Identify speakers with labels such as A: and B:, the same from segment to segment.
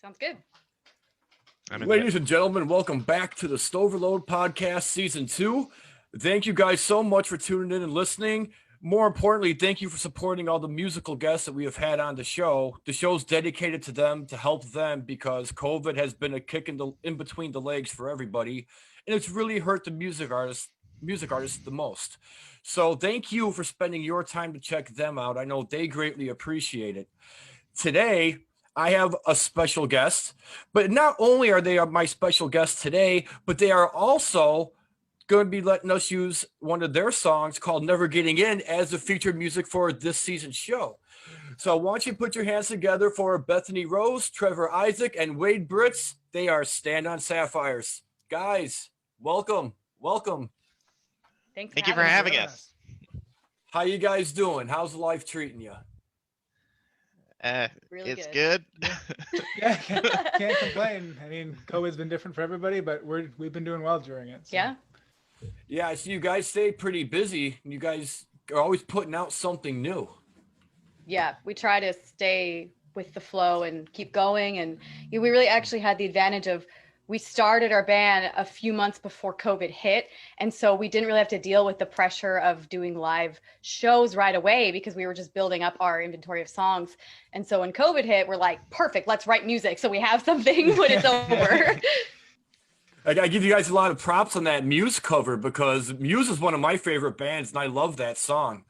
A: Sounds good.
B: Ladies and gentlemen, welcome back to the Stoverload podcast season 2. Thank you guys so much for tuning in and listening. More importantly, thank you for supporting all the musical guests that we have had on the show. The show's dedicated to them to help them because COVID has been a kick in between the legs for everybody, and it's really hurt the music artists the most. So thank you for spending your time to check them out. I know they greatly appreciate it. Today, I have a special guest, but not only are they my special guest today, but they are also going to be letting us use one of their songs called Never Getting In as the featured music for this season's show. So why don't you put your hands together for Bethany Rose, Trevor Isaac, and Wade Britz. They are Stand on Sapphires. Guys, welcome.
A: Thank
C: you for having us.
B: How you guys doing? How's life treating you?
A: Really
C: it's good.
D: Yeah, can't complain. I mean, COVID's been different for everybody, but we've been doing well during it. So.
B: Yeah, I see you guys stay pretty busy. You guys are always putting out something new.
A: Yeah, we try to stay with the flow and keep going. And we really actually had the advantage of we started our band a few months before COVID hit. And so we didn't really have to deal with the pressure of doing live shows right away because we were just building up our inventory of songs. And so when COVID hit, we're like, perfect, let's write music so we have something when it's over.
B: I give you guys a lot of props on that Muse cover because Muse is one of my favorite bands and I love that song.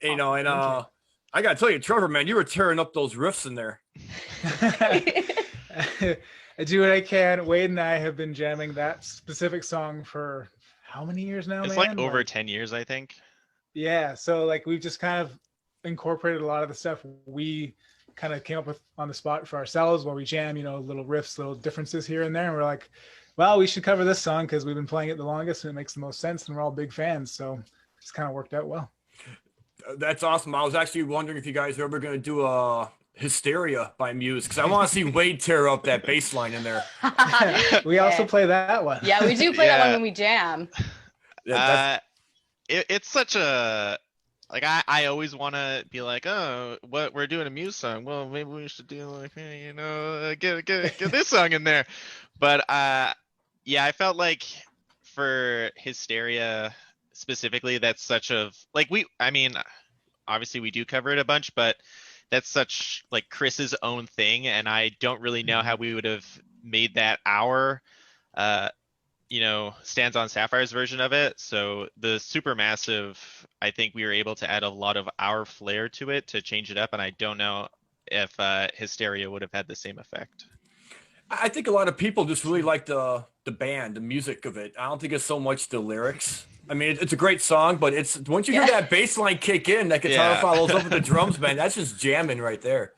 B: I got to tell you, Trevor, man, you were tearing up those riffs in there.
D: I do what I can. Wade and I have been jamming that specific song for how many years now,
C: It's
D: man?
C: like over 10 years, I think.
D: Yeah, so like we've just kind of incorporated a lot of the stuff we kind of came up with on the spot for ourselves while we jam, little riffs, little differences here and there. And we're like, well, we should cover this song because we've been playing it the longest and it makes the most sense and we're all big fans. So it's kind of worked out well.
B: That's awesome. I was actually wondering if you guys are ever going to do a Hysteria by Muse because I want to see Wade tear up that bass line in there.
D: We also play that one.
A: Yeah, we do play that one when we jam.
C: It's such a like I always want to be like, oh, what we're doing a Muse song. Well, maybe we should do like get this song in there. But yeah, I felt like for Hysteria specifically, that's such a like obviously we do cover it a bunch, but that's such like Chris's own thing, and I don't really know how we would have made that our Stands on Sapphires version of it. So the Supermassive, I think we were able to add a lot of our flair to it to change it up, and I don't know if Hysteria would have had the same effect.
B: I think a lot of people just really like the band, the music of it. I don't think it's so much the lyrics. I mean, it's a great song, but it's once you hear that bass line kick in, that guitar follows up with the drums, man, that's just jamming right there.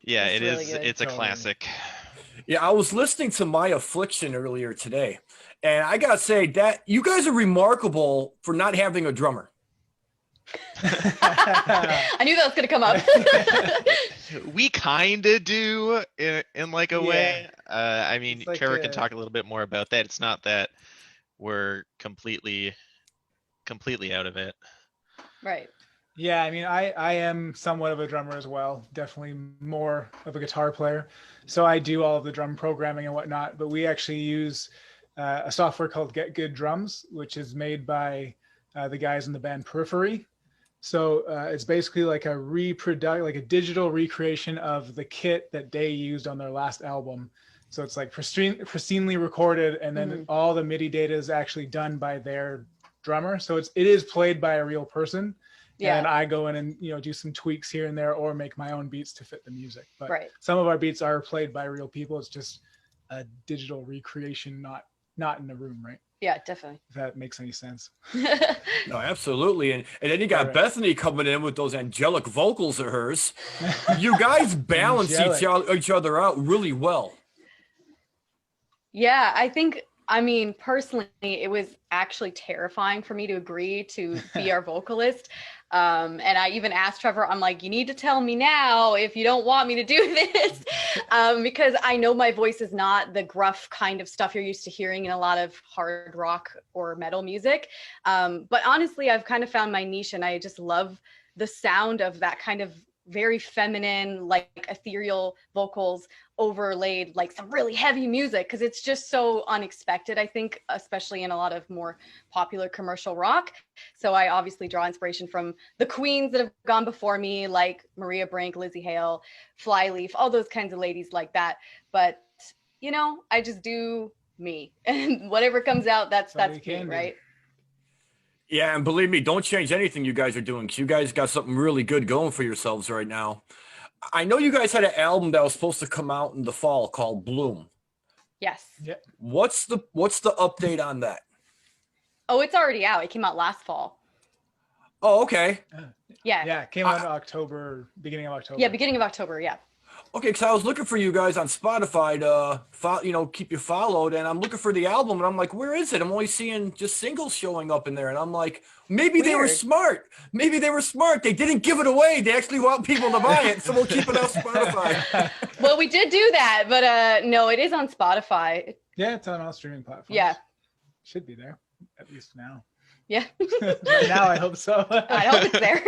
C: Yeah,
A: it's really good.
C: It's a classic.
B: Yeah, I was listening to My Affliction earlier today, and I gotta say that you guys are remarkable for not having a drummer.
A: I knew that was gonna come up.
C: We kind of do in like a way. I mean,
D: like
C: Trevor can talk a little bit more about that. It's not that we're completely out of it.
A: Right.
D: Yeah, I mean, I am somewhat of a drummer as well, definitely more of a guitar player. So I do all of the drum programming and whatnot, but we actually use a software called Get Good Drums, which is made by the guys in the band Periphery. So it's basically like a digital recreation of the kit that they used on their last album. So it's like pristinely recorded, and then all the MIDI data is actually done by their drummer. So it is played by a real person. Yeah. And I go in and do some tweaks here and there, or make my own beats to fit the music. But some of our beats are played by real people. It's just a digital recreation, not in the room, right?
A: Yeah, definitely.
D: If that makes any sense.
B: No, absolutely. And then you got Bethany coming in with those angelic vocals of hers. You guys balance each other out really well.
A: Yeah, personally, it was actually terrifying for me to agree to be our vocalist. And I even asked Trevor, I'm like, you need to tell me now if you don't want me to do this, because I know my voice is not the gruff kind of stuff you're used to hearing in a lot of hard rock or metal music. But honestly, I've kind of found my niche, and I just love the sound of that kind of very feminine, like ethereal vocals overlaid like some really heavy music, because it's just so unexpected, I think, especially in a lot of more popular commercial rock. So I obviously draw inspiration from the queens that have gone before me, like Maria Brink, Lizzie Hale, Flyleaf, all those kinds of ladies like that. But you know, I just do me, and whatever comes out, that's me, right?
B: Yeah, and believe me, don't change anything you guys are doing, because you guys got something really good going for yourselves right now. I know you guys had an album that was supposed to come out in the fall called Bloom.
A: Yes.
D: Yep.
B: What's the update on that?
A: Oh, it's already out. It came out last fall.
B: Oh, okay.
A: Yeah.
D: Yeah, it came out in October, beginning of October.
A: Yeah, beginning of October, yeah.
B: Okay, because I was looking for you guys on Spotify to, keep you followed, and I'm looking for the album, and I'm like, where is it? I'm only seeing just singles showing up in there, and I'm like, maybe they were smart. Maybe they were smart. They didn't give it away. They actually want people to buy it, so we'll keep it on Spotify.
A: Well, we did do that, but no, it is on Spotify.
D: Yeah, it's on all streaming platforms.
A: Yeah.
D: Should be there, at least now.
A: Yeah.
D: Now I hope so.
A: I hope it's there.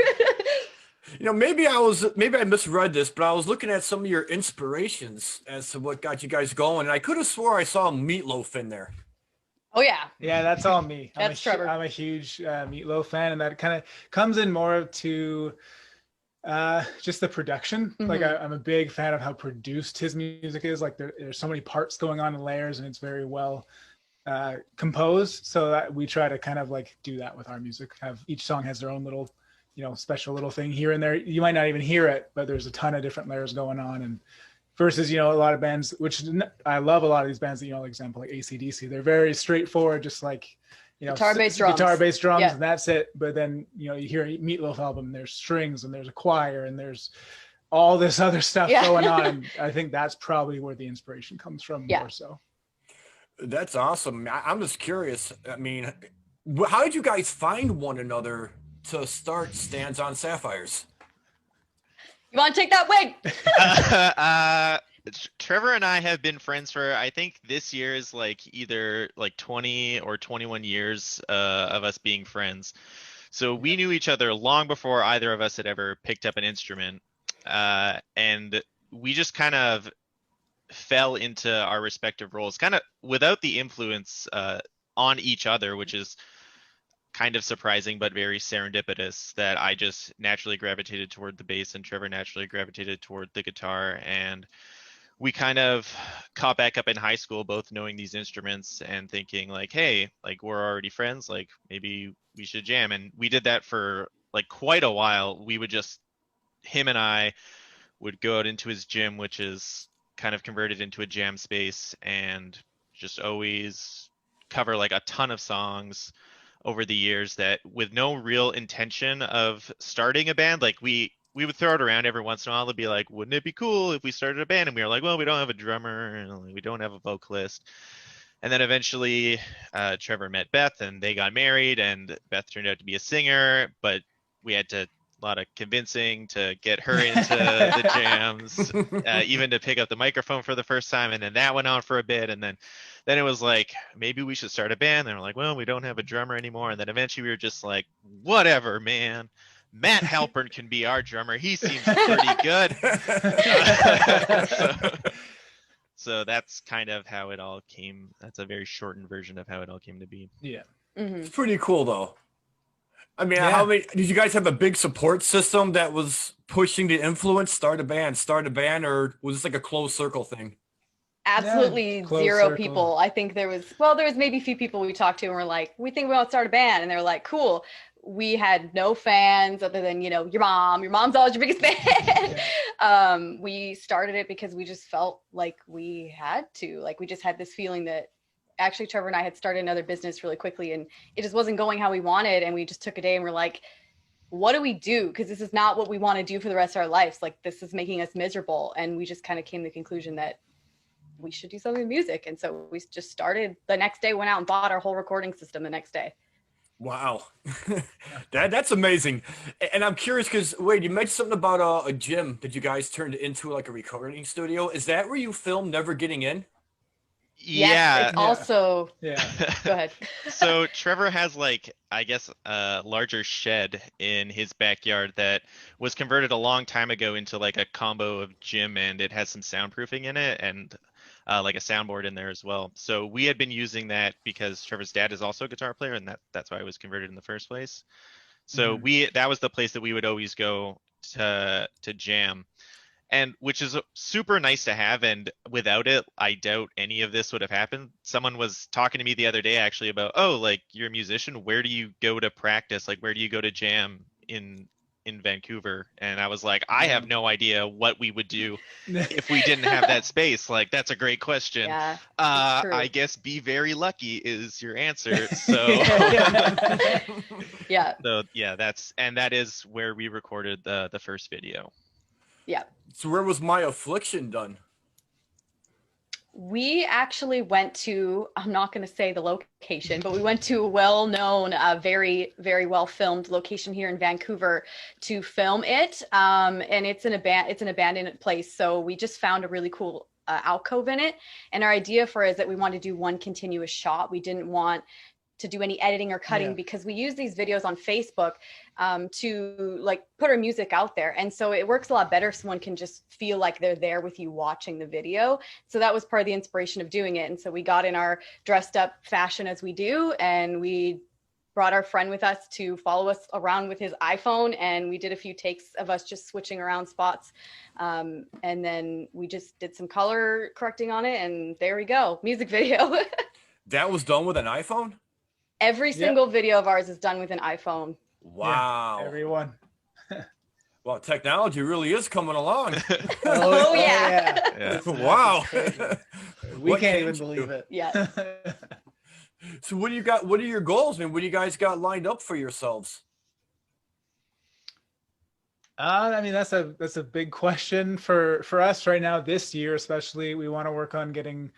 B: Maybe I misread this, but I was looking at some of your inspirations as to what got you guys going, and I could have swore I saw Meatloaf in there.
A: Oh yeah.
D: Yeah, that's all me.
A: That's Trevor.
D: I'm a huge Meatloaf fan, and that kind of comes in more to just the production.
A: Mm-hmm.
D: Like I'm a big fan of how produced his music is. Like there's so many parts going on in layers, and it's very well composed. So that we try to kind of like do that with our music. Have each song has their own little, special little thing here and there. You might not even hear it, but there's a ton of different layers going on. And versus, a lot of bands, which I love a lot of these bands that, like example, like AC/DC, they're very straightforward, just like,
A: guitar-based
D: drums,
A: yeah.
D: And that's it. But then, you hear a Meatloaf album, there's strings and there's a choir and there's all this other stuff going on. And I think that's probably where the inspiration comes from more so.
B: That's awesome. I'm just curious. I mean, how did you guys find one another to start Stands on Sapphires?
A: You want to take that wig?
C: Trevor and I have been friends for, I think this year is like either like 20 or 21 years of us being friends. So we knew each other long before either of us had ever picked up an instrument. And we just kind of fell into our respective roles, kind of without the influence on each other, which is kind of surprising, but very serendipitous, that I just naturally gravitated toward the bass and Trevor naturally gravitated toward the guitar. And we kind of caught back up in high school, both knowing these instruments and thinking like, hey, like we're already friends, like maybe we should jam. And we did that for like quite a while. Him and I would go out into his gym, which is kind of converted into a jam space, and just always cover like a ton of songs over the years, that with no real intention of starting a band. Like we would throw it around every once in a while to be like, wouldn't it be cool if we started a band? And we were like, well, we don't have a drummer and we don't have a vocalist. And then eventually Trevor met Beth and they got married, and Beth turned out to be a singer, but we had a lot of convincing to get her into the jams, even to pick up the microphone for the first time. And then that went on for a bit. And then it was like, maybe we should start a band. And we're like, well, we don't have a drummer anymore. And then eventually we were just like, whatever, man. Matt Halpern can be our drummer. He seems pretty good. So that's kind of how it all came. That's a very shortened version of how it all came to be.
D: Yeah.
A: Mm-hmm.
B: It's pretty cool, though. I mean, how many did you guys have a big support system that was pushing the influence? Start a band, or was this like a closed circle thing?
A: Absolutely zero people. I think there was maybe a few people we talked to and were like, we think we want to start a band. And they were like, cool. We had no fans other than, your mom. Your mom's always your biggest fan. Yeah. We started it because we just felt like we had to. Like we just had this feeling that actually Trevor and I had started another business really quickly and it just wasn't going how we wanted. And we just took a day and we're like, what do we do? Because this is not what we want to do for the rest of our lives. Like this is making us miserable. And we just kind of came to the conclusion that we should do something with music. And so we just started the next day, went out and bought our whole recording system the next day.
B: Wow. That's amazing. And I'm curious because, wait, you mentioned something about a gym that you guys turned into like a recording studio. Is that where you filmed Never Getting In?
A: Yes,
C: Yeah.
A: it's also.
D: Yeah.
A: Go ahead.
C: So Trevor has like, I guess, a larger shed in his backyard that was converted a long time ago into like a combo of gym, and it has some soundproofing in it and like a soundboard in there as well. So we had been using that because Trevor's dad is also a guitar player, and that's why it was converted in the first place. So that was the place that we would always go to jam, and which is super nice to have. And without it, I doubt any of this would have happened. Someone was talking to me the other day actually about, oh, like, you're a musician, where do you go to practice? Like, where do you go to jam in Vancouver? And I was like, I have no idea what we would do if we didn't have that space. Like, that's a great question.
A: Yeah, it's true.
C: I guess be very lucky is your answer. So
A: Yeah,
C: so yeah, that is where we recorded the first video.
A: yeah.
B: So where was My Affliction done?
A: We actually went to, I'm not going to say the location, but we went to a well-known, very, very well-filmed location here in Vancouver to film it. And it's an abandoned place. So we just found a really cool alcove in it. And our idea for it is that we want to do one continuous shot. We didn't want to do any editing or cutting because we use these videos on Facebook to like put our music out there. And so it works a lot better if someone can just feel like they're there with you watching the video. So that was part of the inspiration of doing it. And so we got in our dressed up fashion as we do, and we brought our friend with us to follow us around with his iPhone. And we did a few takes of us just switching around spots. And then we just did some color correcting on it. And there we go. Music video.
B: That was done with an iPhone?
A: Every single video of ours is done with an iPhone.
B: Wow.
D: Yeah, everyone.
B: Well, technology really is coming along.
A: Oh, yeah.
C: Yeah.
B: Wow.
D: We
B: What
D: can't even
B: you
D: believe
B: do?
D: it.
A: Yeah.
B: So what do you got? What are your goals, man? What do you guys got lined up for yourselves?
D: I mean, that's a big question for us right now. This year, especially, we want to work on getting.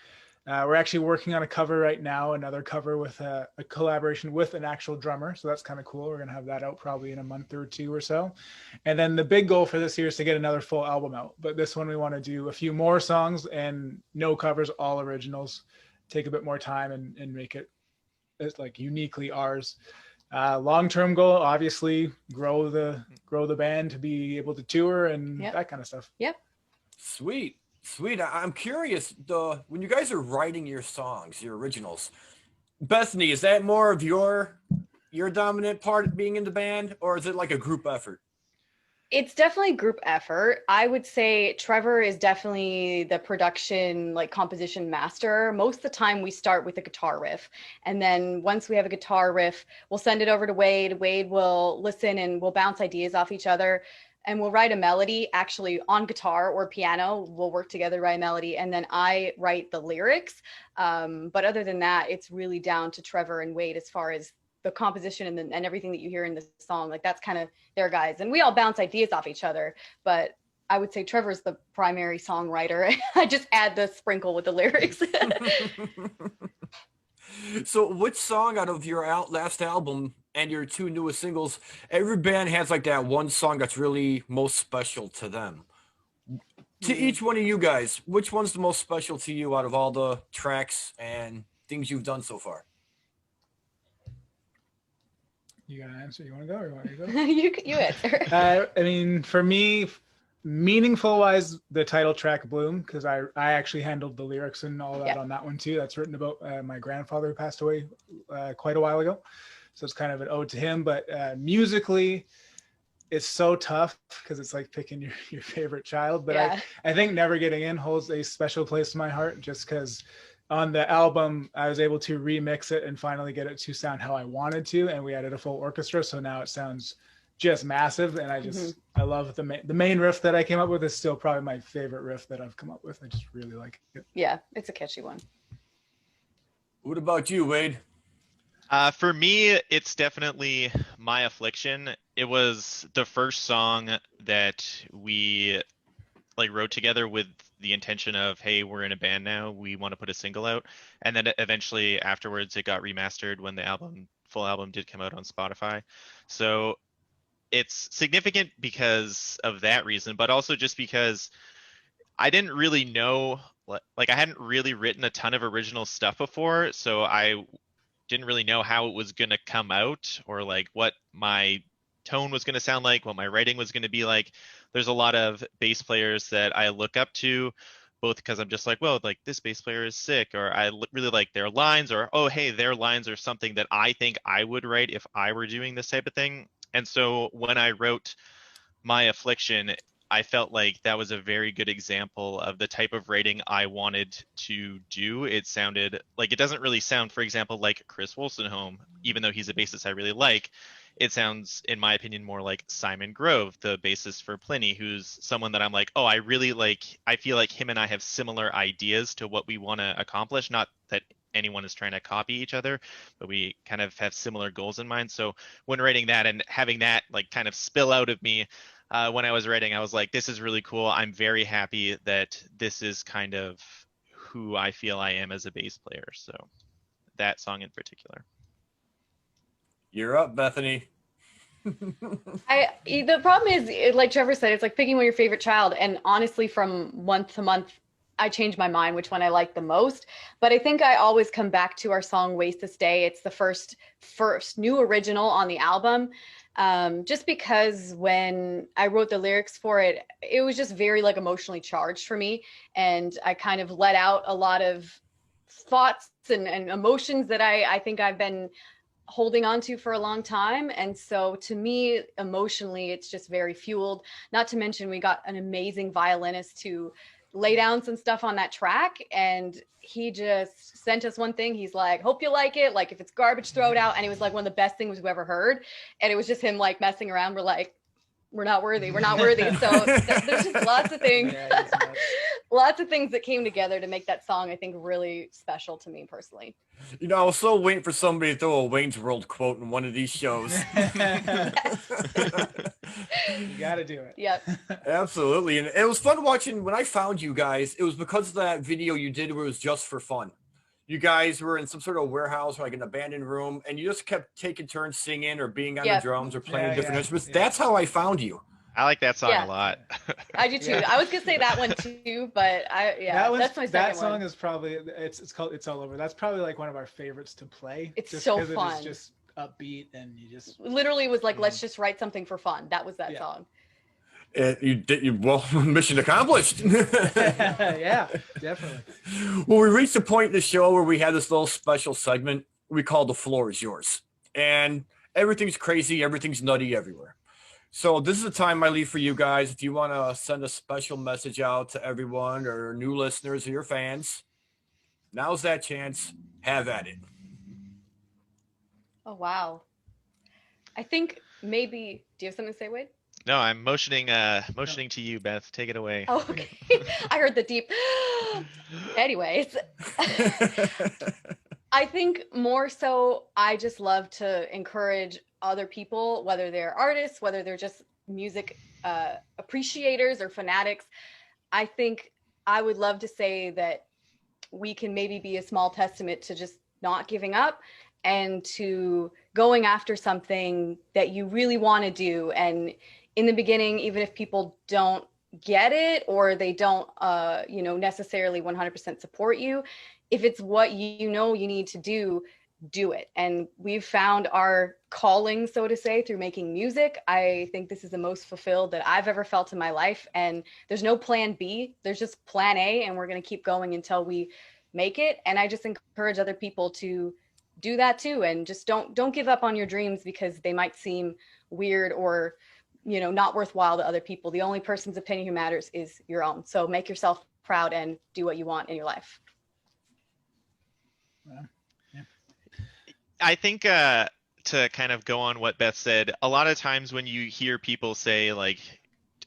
D: We're actually working on a cover right now, another cover with a collaboration with an actual drummer. So that's kind of cool. We're going to have that out probably in a month or two or so. And then the big goal for this year is to get another full album out. But this one, we want to do a few more songs and no covers, all originals, take a bit more time and make it as like uniquely ours. Long-term goal, obviously, grow the band to be able to tour and that kind of stuff.
A: Yep.
B: Sweet. I'm curious, when you guys are writing your songs, your originals, Bethany, is that more of your dominant part of being in the band, or is it like a group effort?
A: It's definitely group effort. I would say Trevor is definitely the production, like composition master. Most of the time we start with a guitar riff. And then once we have a guitar riff, we'll send it over to Wade. Wade will listen and we'll bounce ideas off each other. And we'll write a melody actually on guitar or piano. We'll work together, write a melody. And then I write the lyrics. But other than that, it's really down to Trevor and Wade as far as the composition and everything that you hear in the song. Like that's kind of their guys. And we all bounce ideas off each other. But I would say Trevor's the primary songwriter. I just add the sprinkle with the lyrics.
B: So which song out of your last album and your two newest singles, every band has like that one song that's really most special to them. To each one of you guys, which one's the most special to you out of all the tracks and things you've done so far?
D: You got an answer? You want to go or you want me to go?
A: you answer.
D: I mean, for me, meaningful wise, the title track "Bloom," because I actually handled the lyrics and all that on that one too. That's written about my grandfather who passed away quite a while ago, so it's kind of an ode to him. But musically, it's so tough because it's like picking your favorite child. But I think "Never Getting In" holds a special place in my heart just because on the album I was able to remix it and finally get it to sound how I wanted to, and we added a full orchestra, so now it sounds just massive. And I love the main riff that I came up with is still probably my favorite riff that I've come up with. I just really like it.
A: Yeah, it's a catchy one.
B: What about you, Wade?
C: For me, it's definitely My Affliction. It was the first song that we like wrote together with the intention of, hey, we're in a band now, we want to put a single out. And then eventually afterwards it got remastered when the full album did come out on Spotify. So it's significant because of that reason, but also just because I didn't really know like I hadn't really written a ton of original stuff before, so I didn't really know how it was going to come out, or like what my tone was going to sound like, what my writing was going to be like. There's a lot of bass players that I look up to, both because I'm just like, well, like this bass player is sick, or I really like their lines, or oh, hey, their lines are something that I think I would write if I were doing this type of thing. And so when I wrote My Affliction, I felt like that was a very good example of the type of writing I wanted to do. It sounded like, it doesn't really sound, for example, like Chris Wolstenholme, even though he's a bassist I really like. It sounds, in my opinion, more like Simon Grove, the bassist for Pliny, who's someone that I'm like, oh, I really like, I feel like him and I have similar ideas to what we want to accomplish. Not that anyone is trying to copy each other, but we kind of have similar goals in mind. So when writing that and having that like kind of spill out of me, when I was writing, I was like, this is really cool. I'm very happy that this is kind of who I feel I am as a bass player. So that song in particular.
B: You're up, Bethany.
A: The problem is, like Trevor said, it's like picking one of your favorite child. And honestly, from month to month, I change my mind which one I like the most. But I think I always come back to our song "Waste This Day." It's the first new original on the album. Just because when I wrote the lyrics for it, it was just very like emotionally charged for me. And I kind of let out a lot of thoughts and emotions that I think I've been holding on to for a long time. And so to me, emotionally, it's just very fueled. Not to mention we got an amazing violinist to lay down some stuff on that track, and he just sent us one thing. He's like, hope you like it, like if it's garbage, throw it out. And it was like one of the best things we've ever heard. And it was just him like messing around. We're like, we're not worthy, so there's just lots of things. Lots of things that came together to make that song, I think, really special to me personally.
B: You know, I was so waiting for somebody to throw a Wayne's World quote in one of these shows.
D: You gotta do it.
A: Yep.
B: Absolutely. And it was fun watching. When I found you guys, it was because of that video you did where it was just for fun. You guys were in some sort of warehouse or like an abandoned room, and you just kept taking turns singing or being on the drums or playing different instruments. That's how I found you.
C: I like that song a lot.
A: I do too. I was gonna say that one too, but that's my second
D: that song
A: one.
D: Is probably it's called "It's All Over." That's probably like one of our favorites to play.
A: It's so fun.
D: It's just upbeat, and you just
A: literally was like, let's just write something for fun. That was that song.
B: Well, mission accomplished.
D: Yeah, definitely.
B: Well, we reached the point in the show where we had this little special segment we call "The Floor Is Yours," and everything's crazy, everything's nutty everywhere. So this is the time I leave for you guys. If you want to send a special message out to everyone or new listeners or your fans, now's that chance. Have at it.
A: Oh, wow. I think maybe, do you have something to say, Wade?
C: No, I'm motioning to you, Beth. Take it away.
A: Oh, okay. I heard the deep. Anyways, I think more so, I just love to encourage other people, whether they're artists, whether they're just music appreciators or fanatics. I think I would love to say that we can maybe be a small testament to just not giving up and to going after something that you really want to do. And in the beginning, even if people don't get it or they don't necessarily 100% support you, if it's what you know you need to do it. And we've found our calling, so to say, through making music. I think this is the most fulfilled that I've ever felt in my life. And there's no plan B, there's just plan A, and we're going to keep going until we make it. And I just encourage other people to do that too. And just don't give up on your dreams because they might seem weird or, not worthwhile to other people. The only person's opinion who matters is your own. So make yourself proud and do what you want in your life.
C: I think to kind of go on what Beth said, a lot of times when you hear people say like,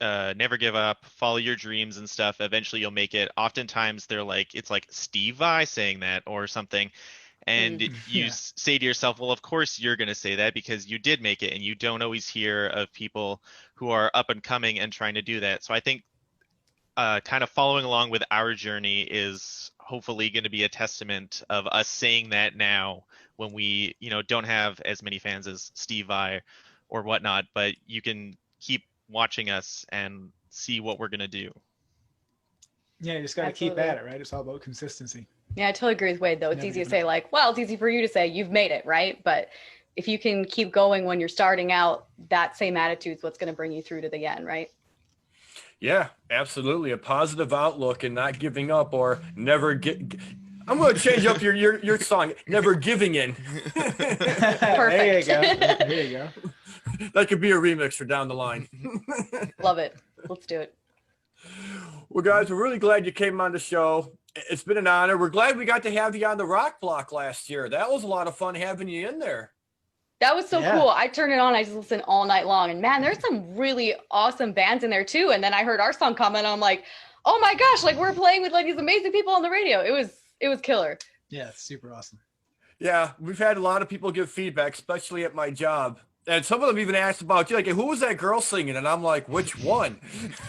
C: never give up, follow your dreams and stuff, eventually you'll make it. Oftentimes they're like, it's like Steve Vai saying that or something. And you say to yourself, well, of course you're going to say that because you did make it, and you don't always hear of people who are up and coming and trying to do that. So I think kind of following along with our journey is hopefully going to be a testament of us saying that now when we, don't have as many fans as Steve Vai or whatnot, but you can keep watching us and see what we're going to do.
D: Yeah, you just got to keep at it, right? It's all about consistency.
A: Yeah, I totally agree with Wade, though. It's easy to say, like, well, it's easy for you to say you've made it, right? But if you can keep going when you're starting out, that same attitude is what's going to bring you through to the end, right?
B: Yeah, absolutely. A positive outlook and not giving up or never I'm going to change up your song, Never Giving In.
A: Perfect.
D: There you go. There you go.
B: That could be a remix for down the line.
A: Love it. Let's do it.
B: Well, guys, we're really glad you came on the show. It's been an honor. We're glad we got to have you on the Rock Block last year. That was a lot of fun having you in there.
A: That was so cool. I turned it on. I just listened all night long. And man, there's some really awesome bands in there too. And then I heard our song come and I'm like, oh my gosh, like we're playing with like these amazing people on the radio. It was killer.
D: Yeah, it's super awesome.
B: Yeah, we've had a lot of people give feedback, especially at my job. And some of them even asked about you, like, hey, who was that girl singing? And I'm like, which one?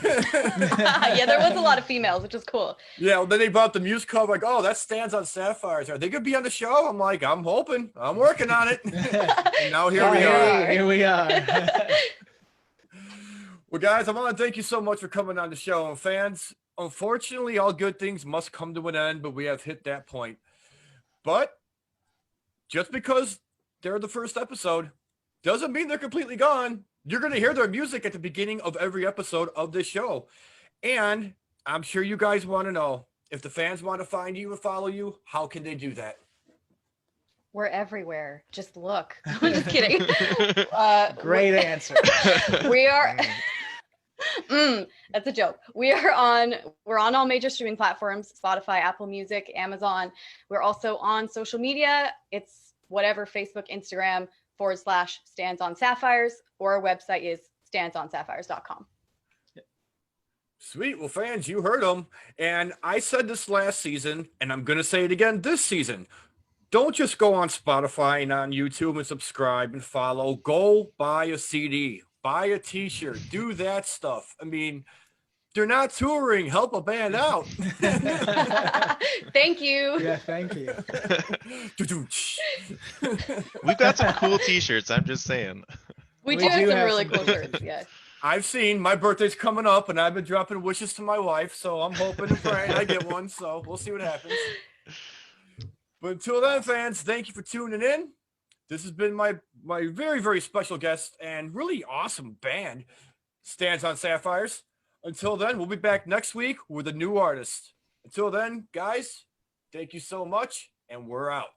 A: Yeah, there was a lot of females, which is cool.
B: Yeah, well, then they brought the Muse cover, like, oh, that stands on Sapphires. Are they going to be on the show? I'm like, I'm hoping. I'm working on it. And now here we are.
D: Here we are.
B: Well, guys, I want to thank you so much for coming on the show. And fans, unfortunately, all good things must come to an end, but we have hit that point. But just because they're the first episode doesn't mean they're completely gone. You're going to hear their music at the beginning of every episode of this show. And I'm sure you guys want to know, if the fans want to find you and follow you, how can they do that?
A: We're everywhere. Just look. I'm just kidding.
D: Great answer.
A: We are... that's a joke. We're on all major streaming platforms, Spotify, Apple Music, Amazon. We're also on social media. It's whatever, Facebook, Instagram, /Stands on Sapphires, or our website is standsonsapphires.com.
B: Sweet. Well, fans, you heard them. And I said this last season, and I'm going to say it again this season. Don't just go on Spotify and on YouTube and subscribe and follow. Go buy a CD, buy a t-shirt, do that stuff. I mean, they're not touring. Help a band out.
A: Thank you.
D: Yeah, thank you.
C: We've got some cool t-shirts. I'm just saying.
A: We do have some really cool shirts. Yeah.
B: I've seen my birthday's coming up, and I've been dropping wishes to my wife, so I'm hoping and praying I get one. So we'll see what happens. But until then, fans, thank you for tuning in. This has been my very, very special guest and really awesome band, Stands on Sapphires. Until then, we'll be back next week with a new artist. Until then, guys, thank you so much, and we're out.